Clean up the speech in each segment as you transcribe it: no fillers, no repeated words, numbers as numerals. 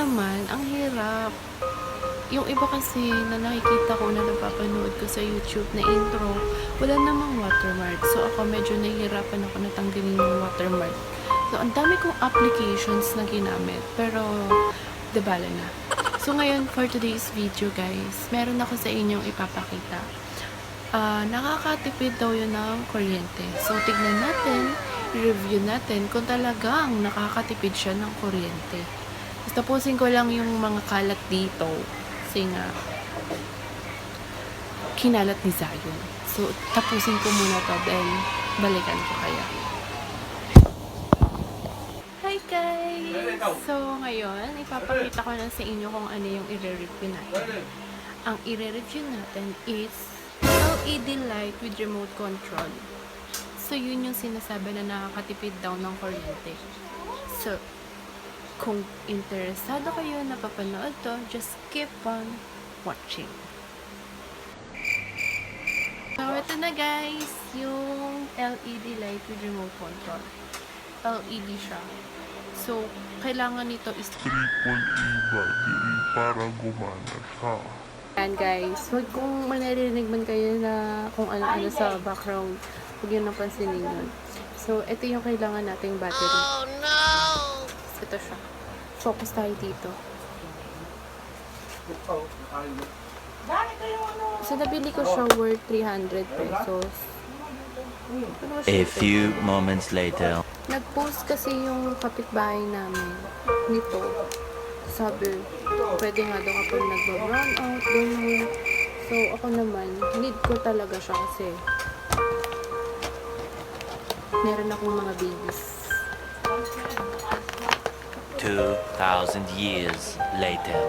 naman, ang hirap. Yung iba kasi na nakikita ko na napapanood ko sa YouTube na intro, wala namang watermark. So ako medyo nahihirapan ako natanggalin yung watermark. So ang dami kong applications na ginamit, pero debala na. So ngayon for today's video guys, meron ako sa inyong ipapakita. Nakakatipid daw yun ng kuryente. So tignan natin, review natin kung talagang nakakatipid siya ng kuryente. Tapusin ko lang yung mga kalat dito. Kasi nga, kinalat ni Zion. So, tapusin ko muna to, then balikan ko kaya. Hi guys! So, ngayon, ipapakita ko na sa inyo kung ano yung i-review natin. Ang i-review natin is LED light with remote control. So, yun yung sinasabi na nakakatipid daw ng kuryente. So, kung interesado kayo na papanood to, just keep on watching. So, ito na guys, yung LED light with remote control. LED siya. So, kailangan nito is 3.8 battery para gumana siya. yan guys, wag kung manaririnig man kayo na kung ano-ano sa background, huwag yun napansinin yun. So, ito yung kailangan nating battery. Oh no! Ito siya. Focus tayo dito. So, nabili ko siya worth 300 pesos. A few moments later. Nag-post kasi yung kapitbahay namin nito. Sabi, pwede nga daw kapag nag-brown out, gano'n. So, ako naman, need ko talaga siya kasi meron akong mga babies. 2,000 years later.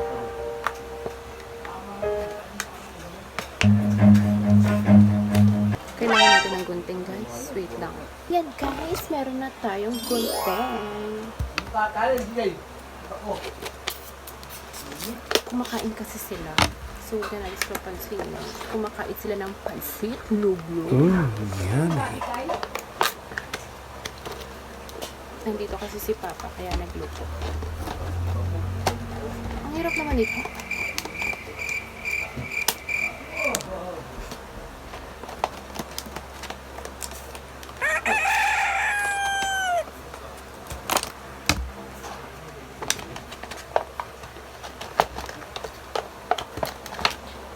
Kailangan natin ng gunting guys. Wait lang. Yan guys, meron na tayong gunting. Kumakain kasi sila. So, huwag na natin papansin. Kumakain sila ng pansit. Lublo. Yan. Nandito kasi si Papa, kaya nagluto. Ang hirap naman ito.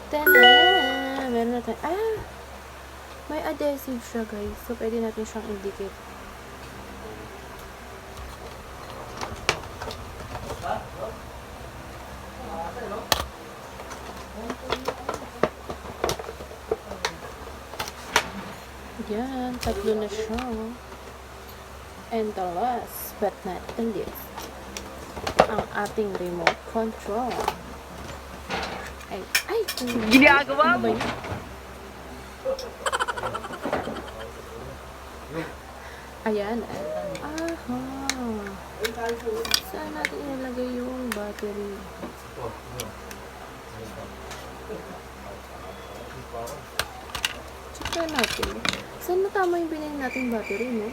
Tada! Meron na tayo. May adhesive siya guys. So, pwede natin siyang indicate. Yan, tatlo na siya. And the last but not the least, ang ating remote control. Ay, ginagawa mo? Ayan. Aha. Saan natin ilalagay yung battery? Check natin. Saan na tama yung binili nating battery, no?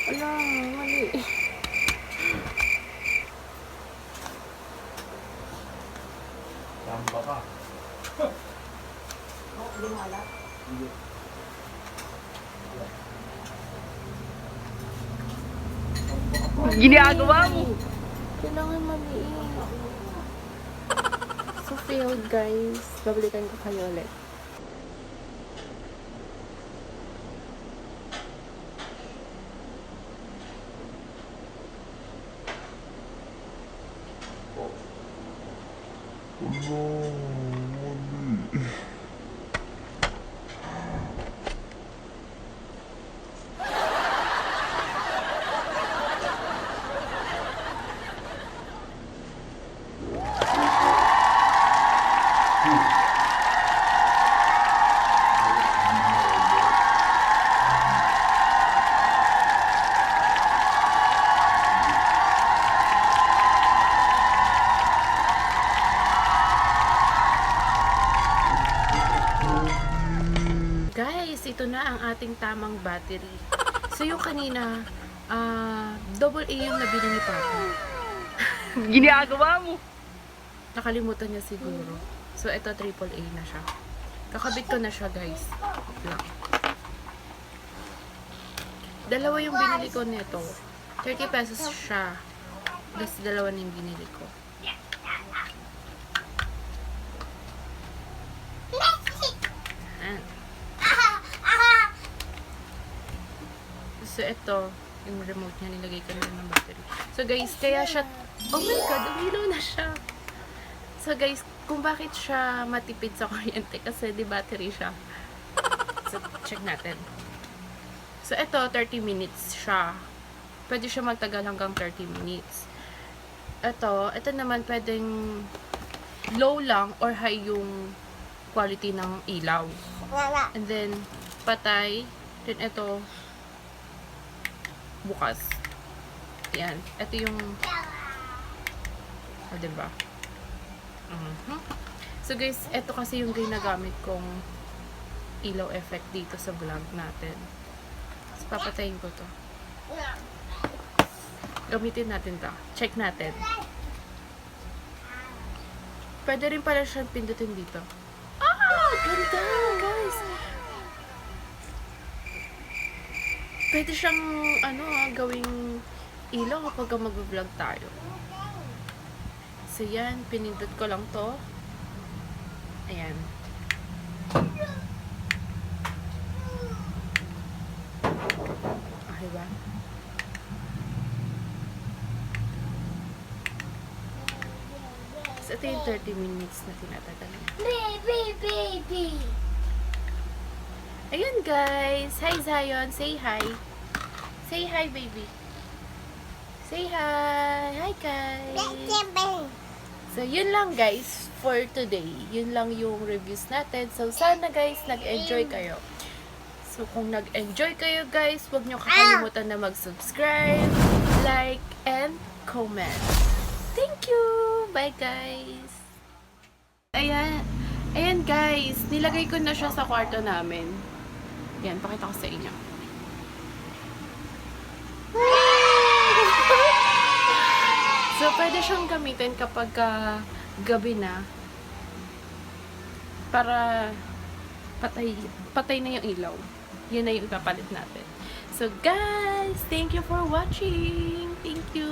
Wala, mali. Tamba ka. Ginagawa mo! Kailangan maliit. So, failed guys. Babalikan ko kayo ulit. Mali. ito na ang ating tamang battery. So, yung kanina, double A yung nabili ni Papa. Ginagawa mo. Nakalimutan niya siguro. So, ito triple A na siya. Kakabit ko na siya, guys. Wait lang. Dalawa yung binili ko nito. 30 pesos siya. Tapos dalawa na yung binili ko. Ayan. So, ito, yung remote niya, nilagay ko na ng battery. So, guys, kaya siya, oh my God, umilaw na siya. So, guys, kung bakit siya matipid sa kuryente, kasi di battery siya. So, check natin. So, ito, 30 minutes siya. Pwede siya magtagal hanggang 30 minutes. Ito naman pwedeng low lang or high yung quality ng ilaw. And then, patay. Then, ito, bukas. Yan. Ito yung, diba? So, guys, ito kasi yung ginagamit kong ilaw effect dito sa vlog natin. So, papatayin ko to. Gamitin natin to. Check natin. Pwede rin pala siyang pindutin dito. Ganda, guys! Pwede siyang, gawing ilaw kapag mag-vlog tayo. So, yan. Pinindot ko lang to. Ayan. Diba? So, ito yung 30 minutes na tinatagal. Baby. Ayun, guys. Hi, Zion. Say hi. Say hi, baby. Say hi. Hi, guys. So, yun lang, guys, for today. Yun lang yung reviews natin. So, sana, guys, nag-enjoy kayo. So, kung nag-enjoy kayo, guys, huwag nyo kakalimutan na mag-subscribe, like, and comment. Thank you! Bye, guys! Ayan, guys. Nilagay ko na siya sa kwarto namin. Yan, pakita ko sa inyo. So, pwede siyang gamitin kapag gabi na para patay na yung ilaw. Yun na yung ipapalit natin. So, guys, thank you for watching. Thank you.